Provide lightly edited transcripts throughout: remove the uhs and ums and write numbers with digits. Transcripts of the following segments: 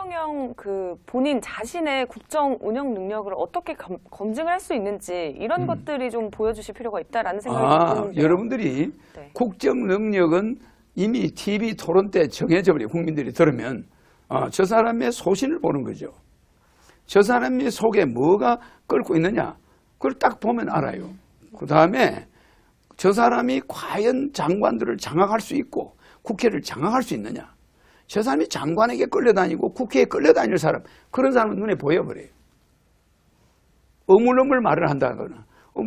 대통령 그 본인 자신의 국정 운영 능력을 어떻게 검증을 할 수 있는지 이런 것들이 좀 보여주실 필요가 있다라는 생각이 드는데요. 여러분들이 네. 국정 능력은 이미 TV 토론 때 정해져 버려. 국민들이 들으면 저 사람의 소신을 보는 거죠. 저 사람의 속에 뭐가 끓고 있느냐 그걸 딱 보면 알아요. 그 다음에 저 사람이 과연 장관들을 장악할 수 있고 국회를 장악할 수 있느냐. 저 사람이 장관에게 끌려다니고 국회에 끌려다닐 사람, 그런 사람은 눈에 보여버려요. 어물어물 말을 한다거나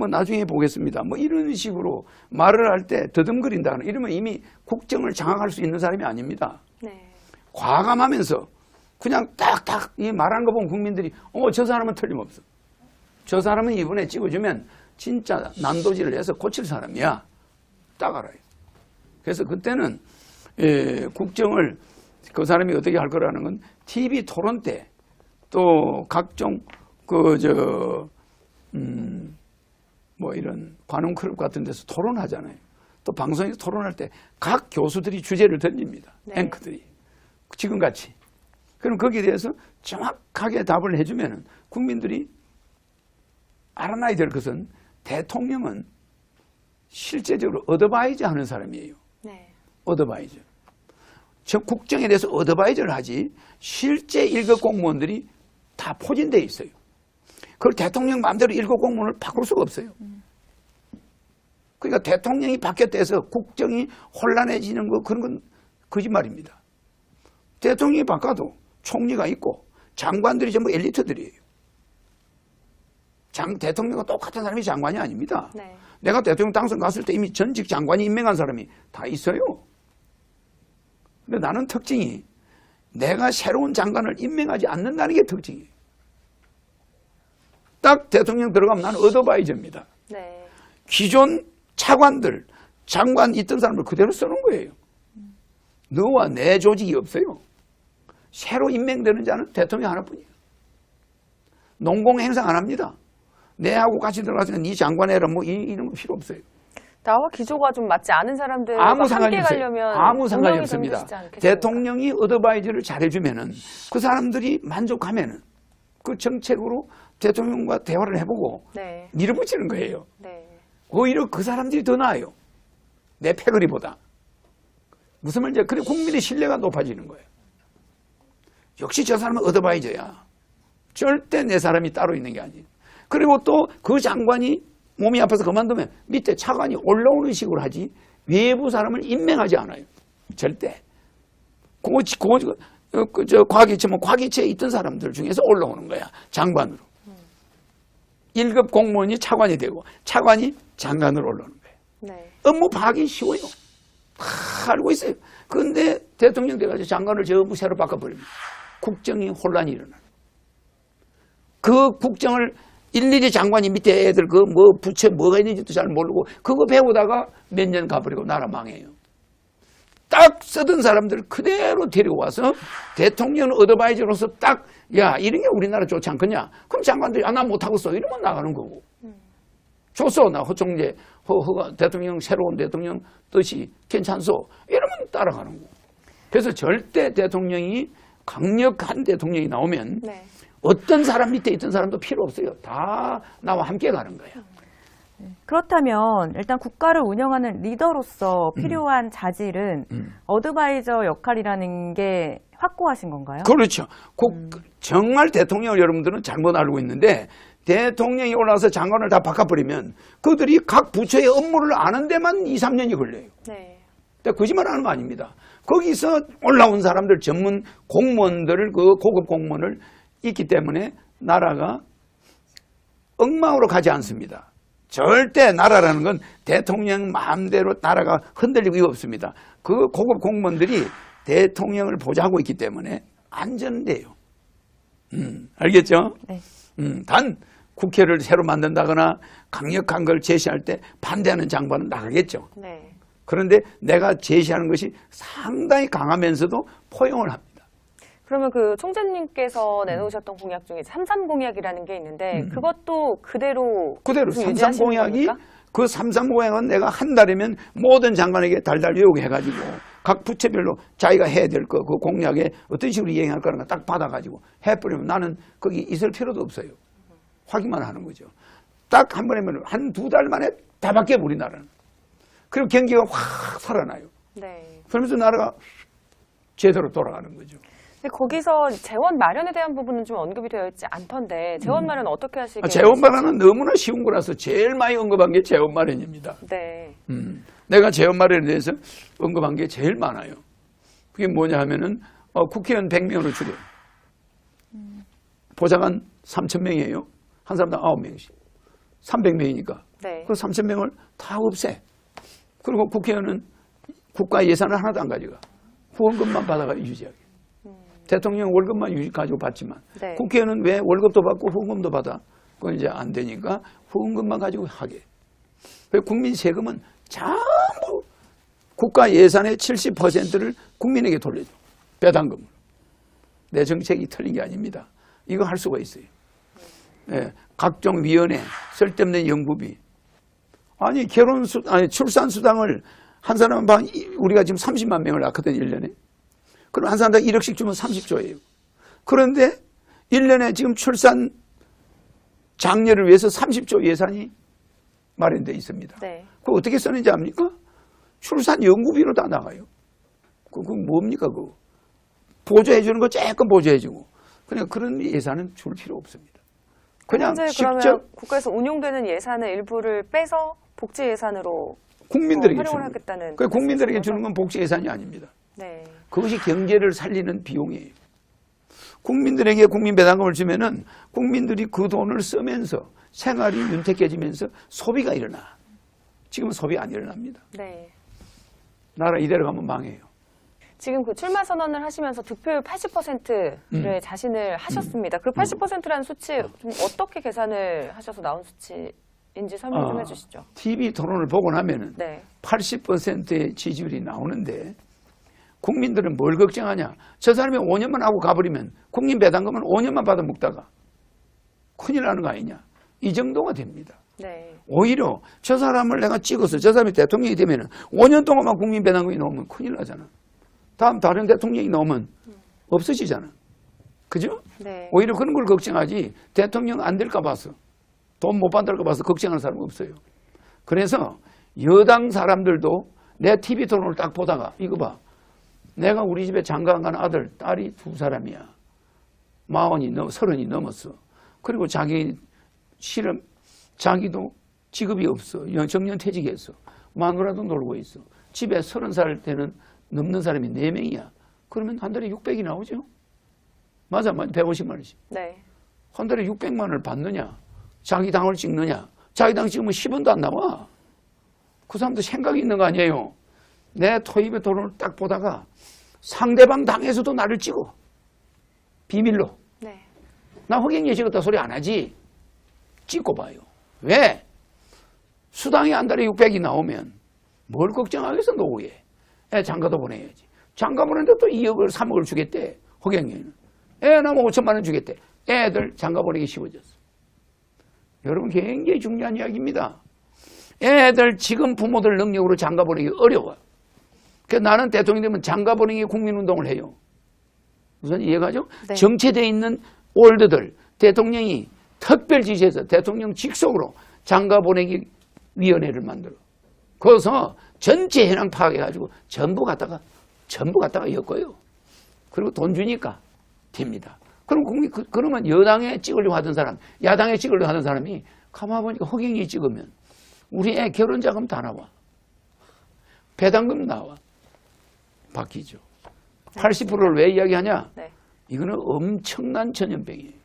나중에 보겠습니다 뭐 이런 식으로 말을 할 때 더듬거린다거나 이러면 이미 국정을 장악할 수 있는 사람이 아닙니다. 네. 과감하면서 그냥 딱딱 이 말한 거 보면 국민들이 저 사람은 틀림없어. 저 사람은 이번에 찍어주면 진짜 난도질을 해서 고칠 사람이야. 딱 알아요. 그래서 그때는 국정을 그 사람이 어떻게 할 거라는 건 TV 토론 때 또 각종 뭐 이런 관훈 클럽 같은 데서 토론하잖아요. 또 방송에서 토론할 때 각 교수들이 주제를 던집니다. 네. 앵커들이. 지금같이. 그럼 거기에 대해서 정확하게 답을 해주면은 국민들이 알아놔야 될 것은 대통령은 실제적으로 어드바이저 하는 사람이에요. 네. 어드바이저. 저 국정에 대해서 어드바이저를 하지 실제 1급 공무원들이 다 포진되어 있어요. 그걸 대통령 마음대로 1급 공무원을 바꿀 수가 없어요. 그러니까 대통령이 바뀌었다 해서 국정이 혼란해지는 거 그런 건 거짓말입니다. 대통령이 바꿔도 총리가 있고 장관들이 전부 엘리트들이에요. 대통령과 똑같은 사람이 장관이 아닙니다. 네. 내가 대통령 당선 갔을 때 이미 전직 장관이 임명한 사람이 다 있어요. 근데 나는 특징이 내가 새로운 장관을 임명하지 않는다는 게 특징이에요. 딱 대통령 들어가면 나는 어드바이저입니다. 네. 기존 차관들, 장관 있던 사람을 그대로 쓰는 거예요. 너와 내 조직이 없어요. 새로 임명되는 자는 대통령 하나뿐이에요. 농공 행사 안 합니다. 내하고 같이 들어가서 네 장관 해라 뭐 이런 거 필요 없어요. 나와 기조가 좀 맞지 않은 사람들과 아무 상관이 함께 없어요. 가려면 아무 상관이 운명이 없습니다. 좀 되시지 않겠습니까? 대통령이 어드바이저를 잘해주면은 그 사람들이 만족하면은 그 정책으로 대통령과 대화를 해보고 네. 밀어붙이는 거예요. 네. 오히려 그 사람들이 더 나아요. 내 패거리보다. 무슨 말인지 그래 국민의 신뢰가 높아지는 거예요. 역시 저 사람은 어드바이저야. 절대 내 사람이 따로 있는 게 아니에요. 그리고 또 그 장관이 몸이 아파서 그만두면 밑에 차관이 올라오는 식으로 하지 외부 사람을 임명하지 않아요. 절대. 과기처에 있던 사람들 중에서 올라오는 거야. 장관으로. 1급 공무원이 차관이 되고 차관이 장관으로 올라오는 거예요. 네. 업무 파악이 쉬워요. 다 알고 있어요. 그런데 대통령 돼가지고 장관을 전부 새로 바꿔버립니다. 국정이 혼란이 일어나요. 그 국정을 일일이 장관이 밑에 애들 부처 뭐가 있는지도 잘 모르고 그거 배우다가 몇 년 가버리고 나라 망해요. 딱 쓰던 사람들 그대로 데리고 와서 대통령 어드바이저로서 딱 야 이런 게 우리나라 좋지 않겠냐. 그럼 장관들이 나 못하겠어 이러면 나가는 거고. 줬어 나 허총재 대통령 새로운 대통령 뜻이 괜찮소 이러면 따라가는 거고. 그래서 절대 대통령이 강력한 대통령이 나오면 네. 어떤 사람 밑에 있던 사람도 필요 없어요. 다 나와 함께 가는 거야. 그렇다면 일단 국가를 운영하는 리더로서 필요한 자질은 어드바이저 역할이라는 게 확고하신 건가요? 그렇죠. 정말 대통령을 여러분들은 잘못 알고 있는데 대통령이 올라와서 장관을 다 바꿔버리면 그들이 각 부처의 업무를 아는 데만 2, 3년이 걸려요. 네. 거짓말하는 거 아닙니다. 거기서 올라온 사람들 전문 공무원들을 그 고급 공무원을 있기 때문에 나라가 엉망으로 가지 않습니다. 절대 나라라는 건 대통령 마음대로 나라가 흔들리고 이거 없습니다. 그 고급 공무원들이 대통령을 보좌하고 있기 때문에 안전돼요. 알겠죠? 네. 단 국회를 새로 만든다거나 강력한 걸 제시할 때 반대하는 장관은 나가겠죠. 네. 그런데 내가 제시하는 것이 상당히 강하면서도 포용을 합니다. 그러면 그 총재님께서 내놓으셨던 공약 중에 3.3 공약이라는 게 있는데 그것도 그대로 3.3 공약이 그 3.3 공약은 내가 한 달이면 모든 장관에게 달달 외우게 해가지고 각 부처별로 자기가 해야 될 거, 그 공약에 어떤 식으로 이행할 거는 딱 받아가지고 해버리면 나는 거기 있을 필요도 없어요. 확인만 하는 거죠. 딱 한 번 하면 한 두 달 만에 다 바뀌어, 우리나라는. 그리고 경기가 확 살아나요. 네. 그러면서 나라가 제대로 돌아가는 거죠. 근데 거기서 재원 마련에 대한 부분은 좀 언급이 되어 있지 않던데 재원 마련은 어떻게 하시게? 재원 마련은 너무나 쉬운 거라서 제일 많이 언급한 게 재원 마련입니다. 네. 내가 재원 마련에 대해서 언급한 게 제일 많아요. 그게 뭐냐 하면은 국회의원 100명으로 줄여. 보좌관 3,000명이에요. 한 사람당 9명씩. 300명이니까. 네. 그 3,000명을 다 없애. 그리고 국회의원은 국가 예산을 하나도 안 가져가. 후원금만 받아가 유지하게. 대통령 월급만 가지고 받지만 네. 국회의원은 왜 월급도 받고 후원금도 받아? 그건 이제 안 되니까 후원금만 가지고 하게. 국민 세금은 전부 국가 예산의 70%를 국민에게 돌려줘. 배당금으로. 내 정책이 틀린 게 아닙니다. 이거 할 수가 있어요. 예, 각종 위원회, 쓸데없는 연구비. 아니 출산수당을 한 사람 우리가 지금 30만 명을 낳거든 1년에. 그럼 한 사람당 1억씩 주면 30조예요. 그런데 1년에 지금 출산 장려를 위해서 30조 예산이 마련되어 있습니다. 네. 그거 어떻게 쓰는지 압니까? 출산 연구비로 다 나가요. 그건 뭡니까 그거? 보조해 주는 거 조금 보조해 주고. 그냥 그런 예산은 줄 필요 없습니다. 그냥 현재 직접 그러면 국가에서 운용되는 예산의 일부를 빼서 복지 예산으로 국민들에게 활용을 주는 하겠다는. 거예요. 국민들에게 말씀이신 주는 건 복지 예산이 아닙니다. 네. 그것이 경제를 살리는 비용이에요. 국민들에게 국민 배당금을 주면은 국민들이 그 돈을 쓰면서 생활이 윤택해지면서 소비가 일어나. 지금은 소비 안 일어납니다. 네. 나라 이대로 가면 망해요. 지금 그 출마 선언을 하시면서 득표율 80%를 자신을 하셨습니다. 그 80%라는 수치 좀 어떻게 계산을 하셔서 나온 수치인지 설명 좀 해주시죠. TV 토론을 보고 나면은 네. 80%의 지지율이 나오는데 국민들은 뭘 걱정하냐? 저 사람이 5년만 하고 가버리면 국민 배당금은 5년만 받아 먹다가 큰일 나는 거 아니냐? 이 정도가 됩니다. 네. 오히려 저 사람을 내가 찍어서 저 사람이 대통령이 되면은 5년 동안만 국민 배당금이 나오면 큰일 나잖아. 다른 대통령이 나오면 없어지잖아. 그죠? 네. 오히려 그런 걸 걱정하지 대통령 안 될까 봐서 돈 못 받을까 봐서 걱정하는 사람은 없어요. 그래서 여당 사람들도 내 TV 토론을 딱 보다가 이거 봐. 내가 우리 집에 장가간 아들, 딸이 2사람이야. 30이 넘었어. 그리고 자기도 직업이 없어. 정년퇴직했어. 마누라도 놀고 있어. 집에 30살 되는 넘는 사람이 4명이야. 그러면 한 달에 600이 나오죠? 맞아, 150만 원씩. 네. 한 달에 600만 원을 받느냐? 자기 당을 찍느냐? 자기 당 찍으면 10원도 안 나와. 그 사람도 생각이 있는 거 아니에요? 내 토입의 돈을 딱 보다가 상대방 당에서도 나를 찍어. 비밀로. 네. 나 허경영 찍었다 소리 안 하지. 찍고 봐요. 왜? 수당이 한 달에 600이 나오면 뭘 걱정하겠어, 노후에. 장가도 보내야지. 장가 보내는데 또 2억을 3억을 주겠대. 허경영은. 애 나면 5천만 원 주겠대. 애들 장가 보내기 쉬워졌어. 여러분 굉장히 중요한 이야기입니다. 애들 지금 부모들 능력으로 장가 보내기 어려워. 그래서 나는 대통령 되면 장가 보내기 국민운동을 해요. 우선 이해가죠? 네. 정체되어 있는 올드들 대통령이 특별 지시해서 대통령 직속으로 장가 보내기 위원회를 만들어. 거기서 전체 현황 파악해가지고 전부 갖다가 엮어요. 그리고 돈 주니까 됩니다. 그럼 그러면 여당에 찍으려고 하던 사람, 야당에 찍으려고 하던 사람이 가만 보니까 허경영이 찍으면 우리 애 결혼 자금 다 나와. 배당금 나와. 바뀌죠. 80%를 왜 이야기하냐? 네. 이거는 엄청난 전염병이에요.